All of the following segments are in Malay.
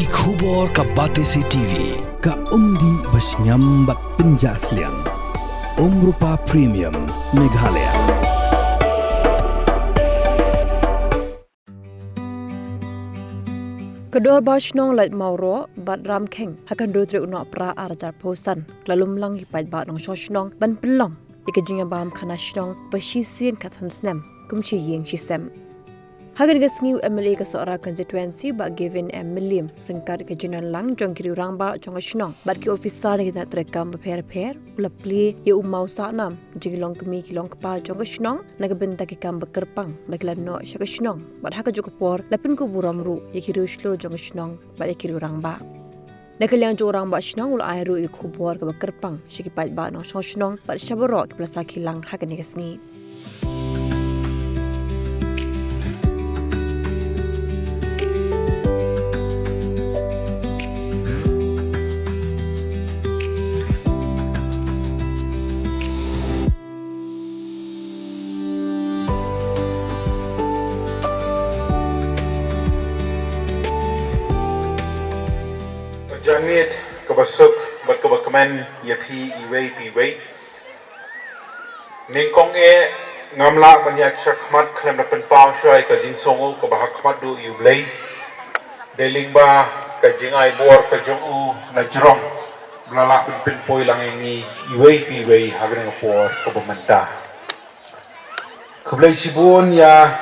Ki khubor ka Batesi TV ka umdi basnyam bat penjaslian Rupa Premium Meghalaya. Kedua basnong lait mauro bat ram kheng hakan do tre unok pra arjar posan lalum lang ipai bat nong shoshnong ban pelong ikajinga bam khanashnong pasisien kathan snem kumchi yeng shisem hagan gasngiu MLA ka sora constituency ba given William ringkat ke jinan lang jong kiri rang ba jong shnong bat ki officer ni ta trekam pher ulapli ye umau sa nam jigilong kemi kilong pa jong shnong nagabenta ki kam bekerpang baglan no shaka shnong bat haka jokopor lapin ko buramru ye kiri shlo jong shnong ba ye kiri rang ba Nakaliang jorang ba shnong ul airu i khubor ka bekerpang shikipat ba no shnong bat shaboro ki plasa kilang hagan gasngi Janwit kabasuk bat kabakaman yapi iway ningkong ngamla banyak syakmat klem dapat pau syai ka jinsongo ka bahakmat du yublay deling ba ka jingai bor ka jongu na jrong blala pin poi lang ini iway hagre ngapor ka bamanta kublay sibun ya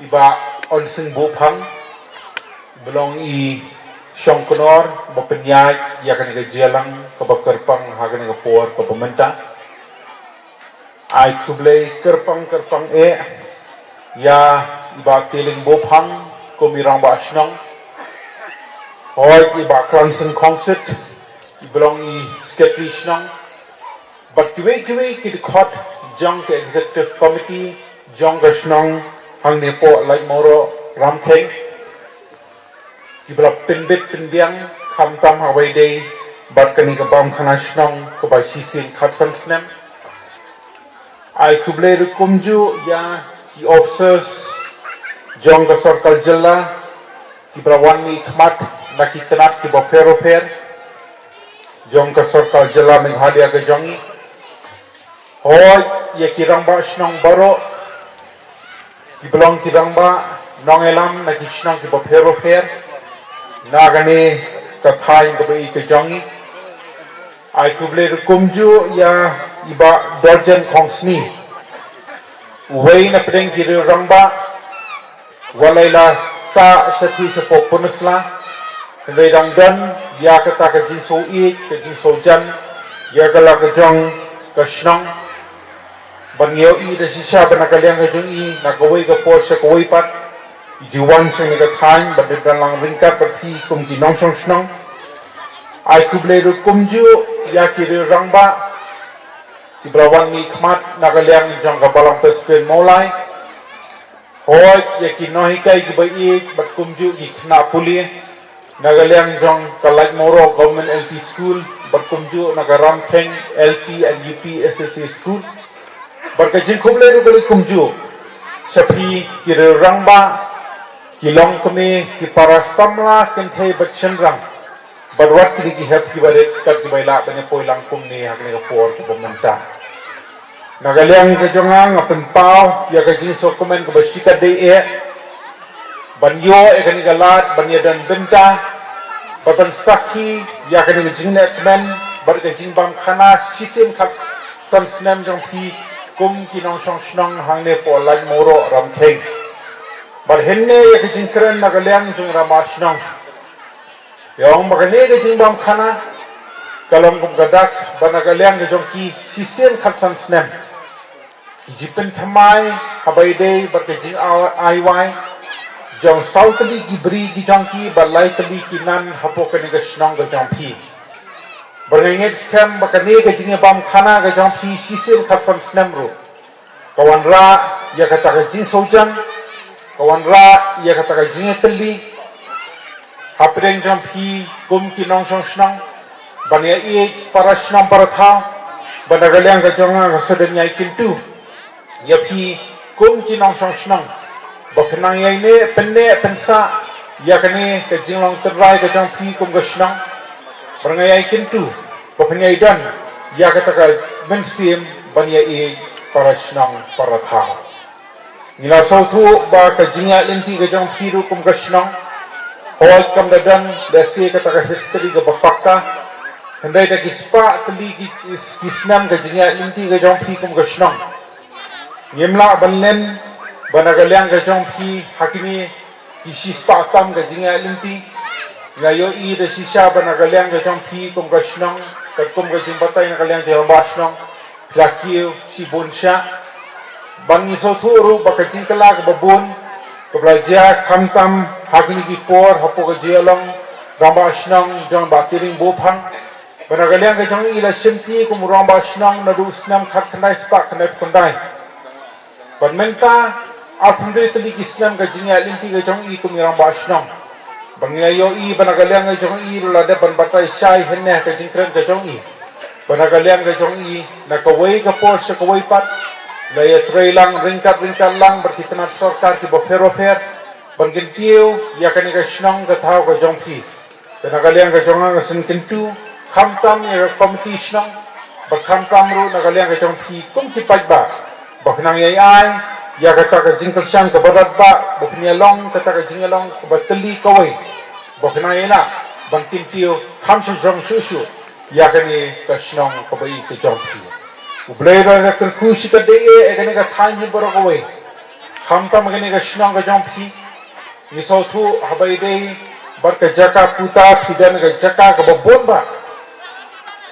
iba onsing bopang belong i Syong Konor, Bapenyag, Yakan Gajalang, Kabakerpang, Hagan Gapor, Kabamenta. Ay Kublay, Kerpang, Ya, Iba Tiling Bopang, Kumirang Bashnong. Hoy, Iba Clemson Concert, Ibelong I Sketrishnong. But Kiwi, Kidikot, Jong ke Executive Committee, Jong Gashnong, Hang Nepo, Like Moro, Ramkeng. Ibla pinbiang kamtam hawai day bat kani kabam khanashnong kabai sisin khatsan snem ai kuble kumju ya the officers jong ka sarkal jilla ibla wani khmat naki tanat ki bopero per jong ka sarkal jilla Meghalaya ka jongi hoy ye kirang ba shnong baro iblong kirang ba nongelam naki shnong ki bopero per Nagani kathai kabai kejangi, ai kuble kumju ya iba dorjen kongsni, wei na pedeng kiri rangba, walaila sa sati sepo punasla, wei dangdan ya kata kajin so jan, ya kala kajang kashnang, bangyo I desisha banakaliang kajang I nakawai kapor sa kawai pat. Juwan sing ka thain baddan lang ringkat berthi kum ki nong song snong ai kuble ru kumju ya ki ru rangba ki brawan ni khmat nagaliang jong ka balang pespen molai hoy ya ki nohi kai ki bai bat kumju ki khna puli nagaliang jong ka like moro government LP school bat kumju nagaram kheng LP and UP SSC school bat ka jin kuble ru kumju sapi ki ru rangba Kilong kami ki para samla kenthe bachan rang barwat ki het ki baret kat ki baila bane poilang kum ni hakne ka por ki bamanta nagaliang ka jongang apen pau ya ka jin so komen ka basika de banyo kani galat banya dan benta baban sakhi ya kani jin net men bar ka jin bang khana sisim khat sam snem jong phi kum ki nong song snong hangne po lai moro ram kheng Bar henne ya kecing keren nagaliang jung ramasnong. Yang magane kecing bam khana kalam kum gadak banagaliang jong ki sisen khatsan snem. Jipen thamai habai day bar kecing aiwai jong sautli ki bri ki jong ki balai tli ki nan hapo kani gasnong ga jong phi. Bernget scam bakane kecing bam khana ga jong phi sisen khatsan snem ro. Kawan ra ya kata kecing sojan kawan ra ia kata kajingnya teli hapren jam phi kum ki nong song snang bania I para snang para tha banagaliang ka jonga ka sedenya ikintu ya phi kum ki nong song snang baknang yai ne penne pensa ya kene ke jinglong terai ke jong phi kum ke shnong berngayai kintu poknya idan ya kata ka mensim bania i para shnong para tha nila sautu ba ke jingya linti ke jong phi ru kum ke shnong hoi kam dadan dasi kata ka history ke bapakka hendai da kispa tli kisnam ke jingya linti ke jong phi kum ke shnong Yemla banlen banagalyang ka jong phi hakini kisis pa tam ka jinga limpi ngayo I de sisa banagalyang ka jong phi kum ka shnong ka kum ka jimbatay na kalyang te basnong lakio si bonsha bangi so thuru baka jingkala ka babun ka blaja khamtam hakini ki por hapo ka jelong ramba shnong jong bakiring bophang banagalyang ka jong ila shimti kum ramba shnong na rusnam khat khandai spa khandai khandai Ban menta apundre tali kisnam ka jingya limpi ka jong I kumirang basnong. Bangayo I banagalyang ka jong I rulada ban batay siyay henne ka jingkran ka jong I. Banagalyang ka jong I nakaway ka por sa kaway pat. Laya tray lang ringkat lang berkitanat sorkar ki bofer ban gintiyo yakani ka shnong ka tao ka jong pi. Banagalyang ka jong nga sinkintu khamtam ya komiti shnong. Bakhamtam ru nagalyang ka jong pi kum kipaj ba. Baknang ay ya kata ka jingkal siyang kabarat ba baknya long kata ka jingalong kabatali kaway baknang ay na bangkin tiyo hamsa jong susu ya kani ka shnong kabay ka jong tiyo ublay ba na kusi ka deye kani ka thanyi baro kaway hamta magani ka shnong ka jong pi nisaw tu habay day bar ka jaka puta pidan ka jaka kababon ba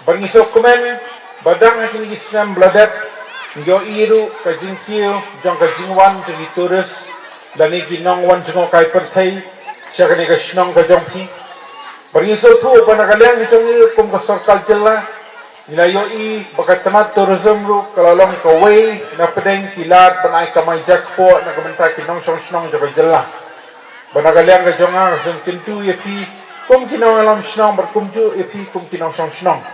bangisaw kumen badang akin isnam bladat Yo iru ka jingkiu jong ka jingwan jong ituris lani ginong wan jong kai perthai siya kani ka shnong ka jong pi bariso tu panagalyang jong iru kum ka sarkal jilla nilayo I baka tamat tourism ru kalalong ka way na pedeng kilat banai kamay jakpo na kamenta kinong shnong jong ka jilla panagalyang ka jong ang sing kintu yapi kum kinong alam shnong berkumju yapi kum kinong shnong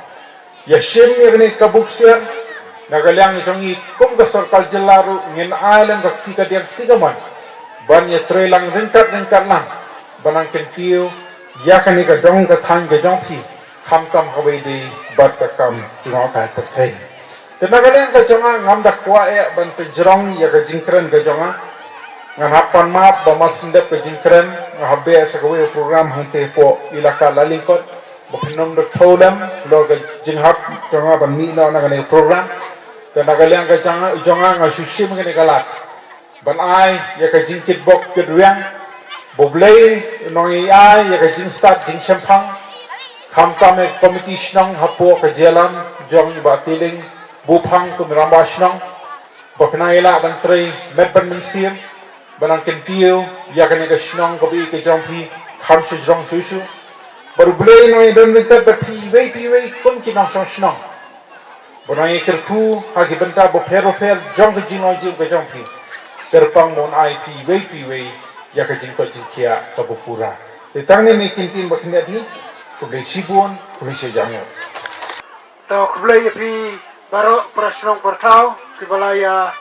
ya shim yakni kabuksian Nagalyang itong I kum ka sarkal jelaru ngin island ka kika diang tiga man ban ya tre lang ringkat lang banang kentiyo ya kani ka dong ka thang ka jong pi khamtam hawai di bat ka kam junga ka terthai te nagalyang ka jonga ngam da kwa e ban te jrong ya ka jingkren ka jonga ngan hapan map ba masindep ka jingkren ngabe sa ka program hante po ilaka lalingkot bukinom da tholam lo ka jinghap jonga ban mi na ngane program Nagalyang ka jonga nga sushi mga nagalat. Banay ya ka jingkit bok keduyang. Boblay nong iay ya ka jing start jing sempang. Kamta me komiti shnong hapo ka jelan jong batiling bupang kumiramba shnong. Baknaila bang tray medban mensir. Banang kentiyo ya ka nega shnong kabi ka jongpi kamsi jong susu. Baru blay nong idon rinkat piway kun kinong shnong. Bonai kerku hagi benta bo pero jong ke jino jing ke jong pi terpang mon ai piway ya ke jing ko jing kia ka bopura tetang ni kintin ba knya di ko be sibon ko be sejango to kblai pi baro prasnong pertau ki balaya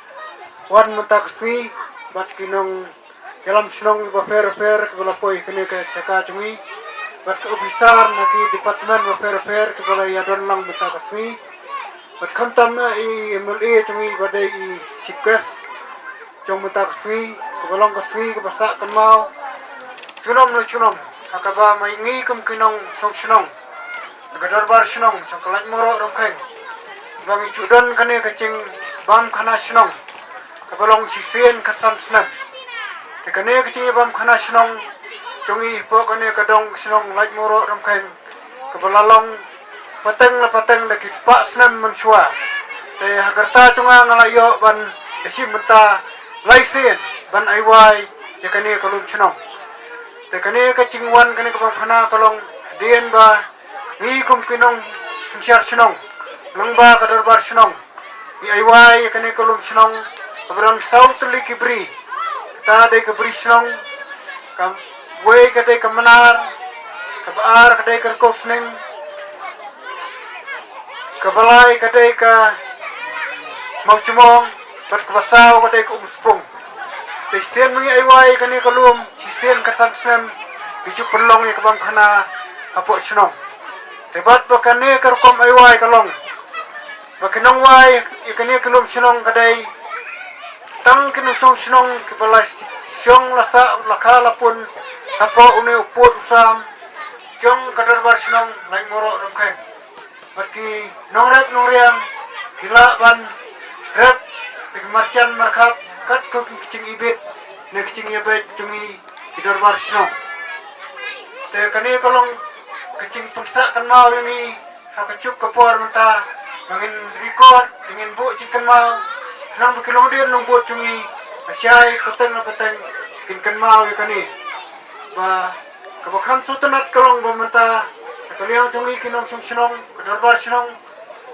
wan mentak sui bat kinong dalam snong ba per ki balapoi kene ke caka cungi bat ke obisar na ki departemen ba per ki balaya don lang mentak sui Bat khamtam I MLA cungi badai I sipkes jong mentak sui kebalong ke sui ke basak kan mau cunom akaba mai ngi kum kinong song cunong gadar bar cunong cong kelaj moro rongkeng bangi cudon kane kecing bam khana cunong kebalong sisien katsam snam tekane kecing bam khana cunong cungi po kane kadong cunong laj moro rongkeng kebalalong pateng da kispa snam mensua te hagarta cunga ngalayo ban esi menta laisen ban aiwai ya kane kolum chnong te kane ka chingwan kane ka phana kolong dien ba ngi kum kinong sunsiar chnong langba ka darbar chnong i aiwai ya kane kolum chnong abram south li kibri ta de kibri chnong kam we ka de kamanar ka baar ka de kop sning Kabalay kadai ka magcumong bat kabasaw kadai ka umspong. Sisien mga iway kani kalum sisien kasagsam Biju pelong ya kabang kana apok senong. Tebat bakane kerkom aiwai kalong. Bakinong wai ikani kelum senong kadai. Tang kinong song senong kebalas siong lasa lakala pun apok une uput usam. Jong kadar bar senong lain morok rumkeng. Baki nongrep nongriam gila ban rep marcian markap kat ko kicing ibit ne kicing ibit cumi kadar bar senong. Te kani kalong kecing pengsak kan mau ini hakacuk kapor menta mangin record dengan bu cikan mau nang bekilong dia nang buat cumi asyai peteng kan mau ya kani ba kabakam sutanat kalong ba menta kaliang cumi kinong senong kedarbar senong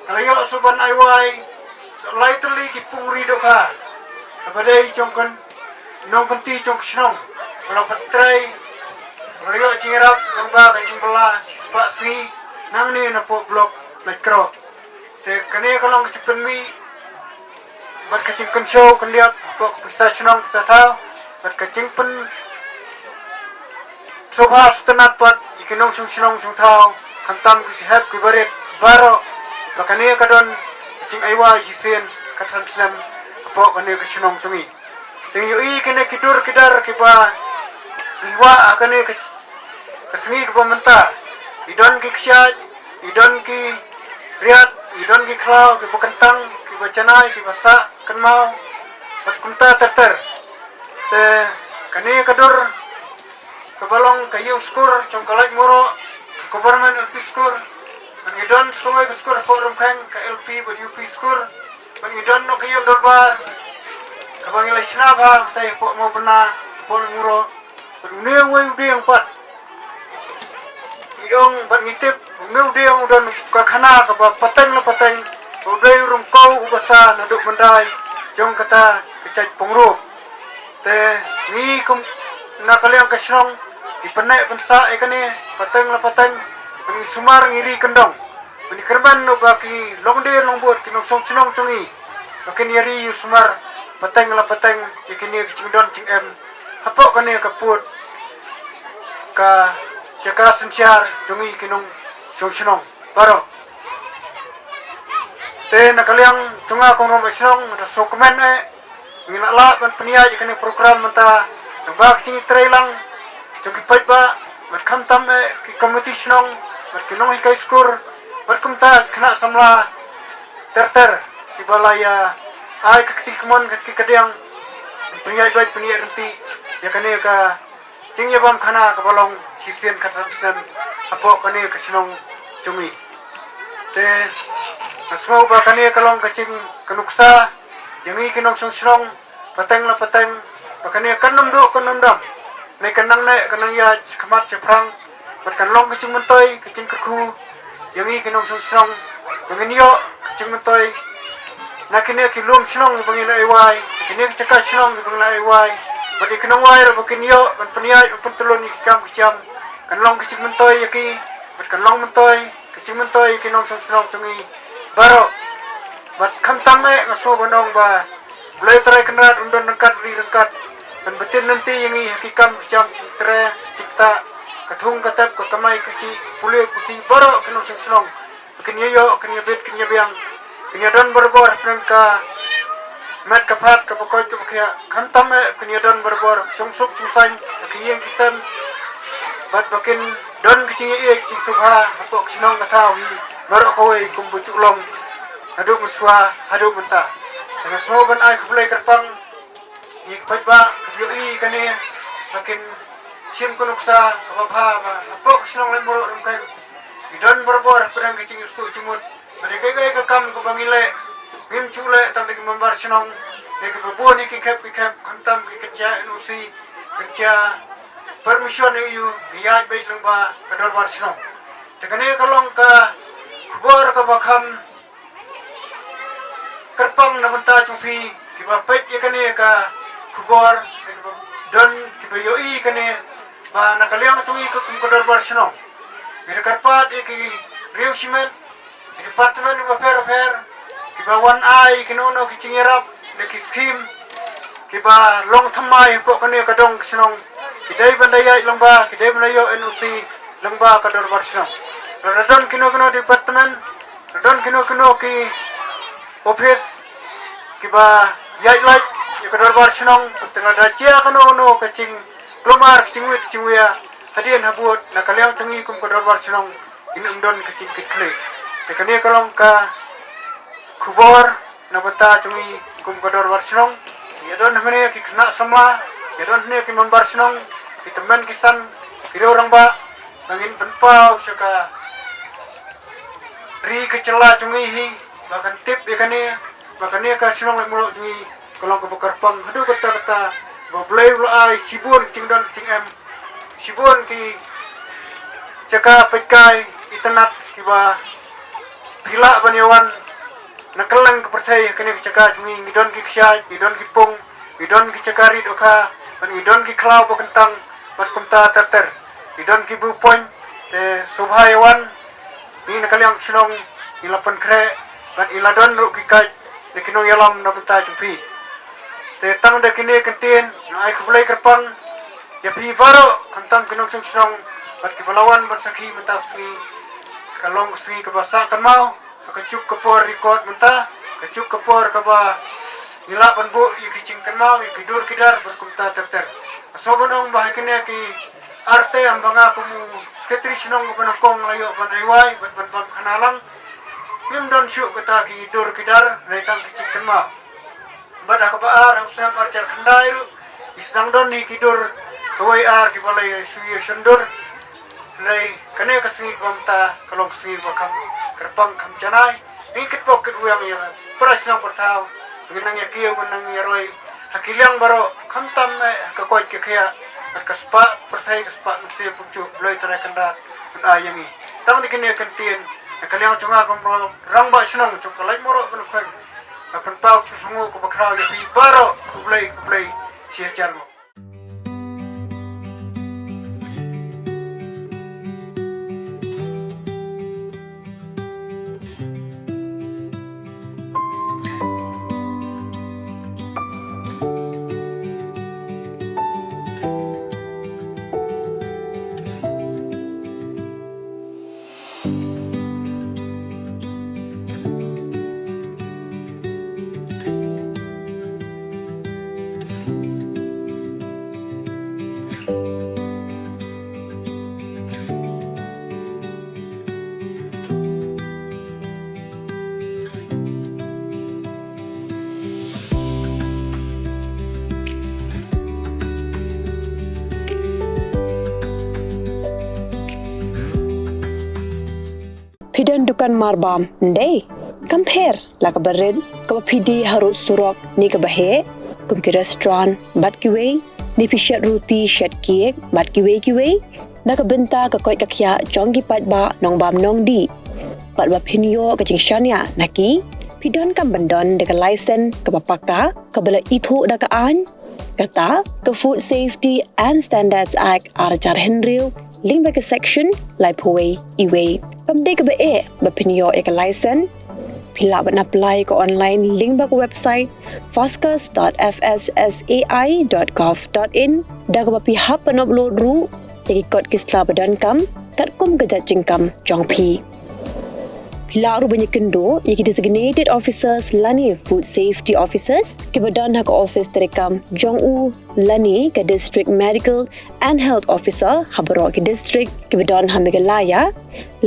kalayo suban aiwai lai teli ki pungri doka abadai congkan nong kanti cong senong kalau patrai Rayo cingirap lomba kancing pela sepak sni nang ni napo blok lekro. Te kani kalong kecipen mi bat kacing kensho kendiap pok bisa senong bisa tahu bat kacing pen sobha sutenat pat ikinong senong tahu kantam kihap kibarit baro bakani kadon kacing aiwa jisen katsan senam pok kani kesenong tumi. Tinggi kene kidur kidar kiba riwa akane keseni ke pemerintah idon ki ksyat idon ki riat idon ki klau ki bekentang ki bacanai ki basak kenmau bat kumta terter te kani kadur kebalong kayung skur congkalai moro government office skur idon skumai skur forum kang ke LP bud UP skur idon no kayung dorbar kabangilai sinabha tai pok mau pernah pon muro dunia wai udah yang pat Iong bat ngitip meu dia udan kakana ka pateng la pateng udai rum kau ubasa naduk mendai jong kata kecai pengru te ni kum na kaliang kasrong ipenek pensa ekane pateng la pateng ni sumar ngiri kendong ni kerban no baki longde longbot kinong song senong tungi makin yari sumar pateng la pateng ikini kicingdon cing em hapok kane kaput ka Jaka sensiar jungi kinong senong baro. Te nakaliang tunga kong romba senong ada sokemen ngilala ban penia jikane program menta bak cingi trailang jungi paiba bat kamtam ki komiti senong bat kinong hikai skur bat kumta kena samla terter di balaya ai kakti kemon kakti kadiang penia baik penia renti yakane ka cingnya bam khana kabalong sisian katasan apo kani kesenong cumi te asmau ba kani kalong kacing kenuksa yangi kinong senong pateng la pateng bakani kanam do kanam dam ne kanang ya kemat ceprang bat kanlong kacing mentoy kacing keku yangi kinong senong bengenyo kacing mentoy nakine kilum senong bangila aiwai kini cekak senong bangila aiwai Badi kenong wair bakin yo ban peniai pun telun ikam kecam kanlong kecik mentoy yaki bat kanlong mentoy kecik mentoy kinong senong tungi baro bat kamtam ngaso banong ba mulai terai kenrat undon rengkat ri rengkat dan betin nanti yangi hakikam kecam citra cipta katung katap kamai kecik pulih putih baro kinong senong bakin yo kenya bet kenya biang kenya don berbor nangka mat kapat kapokoy kaya kantam kenyadan berbor sungsuk susang kiyeng kisam bat bakin don kecing cing subha apok senong katawi marok kowe kumbucuk long aduk muswa aduk mentah dengan semua ban ai kubulai kerpang ni kepatba kebioi kane bakin sim kunuksa kapapha apok senong lemoro rumkai don berbor pedang kecing ustu cumut mereka gay kakam kubangile Gim chule tam dik membar senong nek bebu ni kikap kantam kerja nusi kerja permission yu biaj baik lengba kadar bar senong tekane kalong ka kubor ka bakam kerpang na benta chumpi kiba pet yakane ka kubor don kiba yoi kane ba nakaliang tungi ka kadar bar senong gira karpat iki riu simen departemen wa fair kiba one eye kinono kicingirap leki skim kiba long thamai pok kane kadong senong kidai bandaya lengba kidai bandayo NOC lengba kadar barsno radon kino departemen radon kino ki office kiba yai like kadar barsno tengah dajia kano kacing kelomar cingwia hadian habut nakaliang tengi kum kadar barsno ini undon kacing kikle tekani kalong ka kubor nabata cungi kum kadar barsno yadon hamene ki kena sama yadon ne ki membar senong ki teman kisan kira orang ba bangin penpau saka ri kecela cungi hi bahkan tip yakane ka senong lek mulo cungi kalau ke bakar pang hadu kata ba blai ulai sibun cingdon cingem sibun ki caka pekai itenat ki ba pila banyawan nakalang kepercaya kene caka cungi ngidon ki ksya ngidon ki pung ngidon ki cakari doka dan idon ki klau kentang bat kumta terter idon ki bu point te subhayawan ni nakaliang sinong ilapan kre bat iladon ru ki kaj de kinong yalam na punta jumpi te tang de kini kentin na ai kubulai kerpang ya pi baro kentang kinong sinong bat ki balawan bat sakhi mentap sri kalong sri ke basa kan mau kecuk kepor record mentah kecuk kepor ke ba ilapan bu ikicing kenal ikidur kidar berkumta terter asobon ong bahakene ki arte ang banga kumu sekretari sinong panakong layo pan aiwai ban kanalang yum don syuk kata ki dur kidar naitang kicing kenal bada ka baar usam arcar khandai ru isdang don ni kidur kawai ar ki balai suye sendur lai kane kasni bamta kalong kasni bakam kerpang kam janai ikit poket uyang ya prasnang pertau ginang yakiyo ginang yaroi hakiliang baro kamtam ka koy ke kaya at kaspa pertai kaspa mesti pucu bloy tara kanda ayangi tang dikene kantin hakiliang chunga kompro rangba sinong chokalai moro benukhan apan pau sungu ko bakrao ya bi baro kublai sia jarmo Pidan dukan marbam ndai compare la ka bered ka pidi harut surok ni ka bahe kum ki restaurant bat ki wei ni pishat roti shat kiek bat ki wei na ka benta ka koi ka khya jonggi pat ba nong bam nong di pat ba pinyo ka jing shania naki pidan kam bandon de ka license ka papaka ka bala ithu da ka an kata ka Food Safety and Standards Act arjar henriu link ba ka section lai phoi iwei kamde ka ba pinyo ka license pila ban apply ko online link ba ko website foscas.fssai.gov.in da ka ba pihap pan upload ru ki kod kisla badan kam kat kum ka jajing kam jongpi pila ru banyak kendo ki designated officers lani food safety officers ki badan hak office terekam jongu lani ka district medical and health officer habro ki district ki badan hamigalaya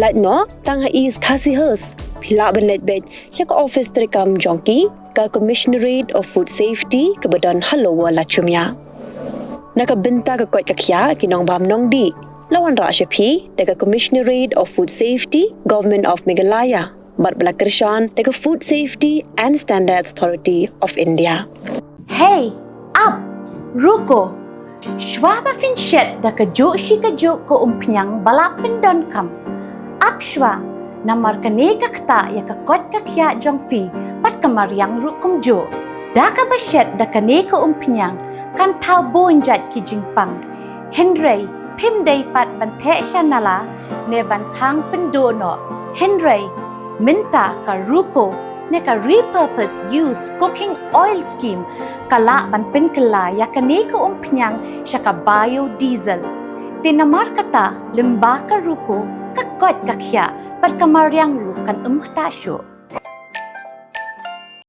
latno tang is khasihers pila ban letbet chak office terekam jongki ka commissionerate of food safety ki badan halowa lachumya nakabenta ka kot kakya kinong bam nong di lawan ra shapi daga commissionerate of food safety government of Meghalaya bat bala kershan daga food safety and standards authority of India. Hey up ruko shwaba finshet daga jo shika jo ko umpiang bala pendon kam up shwa namar kane kakta ya ka kot kakya jongfi pat kamariang rukum jo daka bashet daga ne ko umpiang kan tau bonjat ki jingpang Henry Pim day pat bante shanala ne bantang pendono Henry minta ka ruko neka repurpose use cooking oil scheme kala ban penkala ya kane ka umpnyang siya ka biodiesel. Tinamar kata lembaka ruko kakot kakya pat kamaryang rukan umktasyo.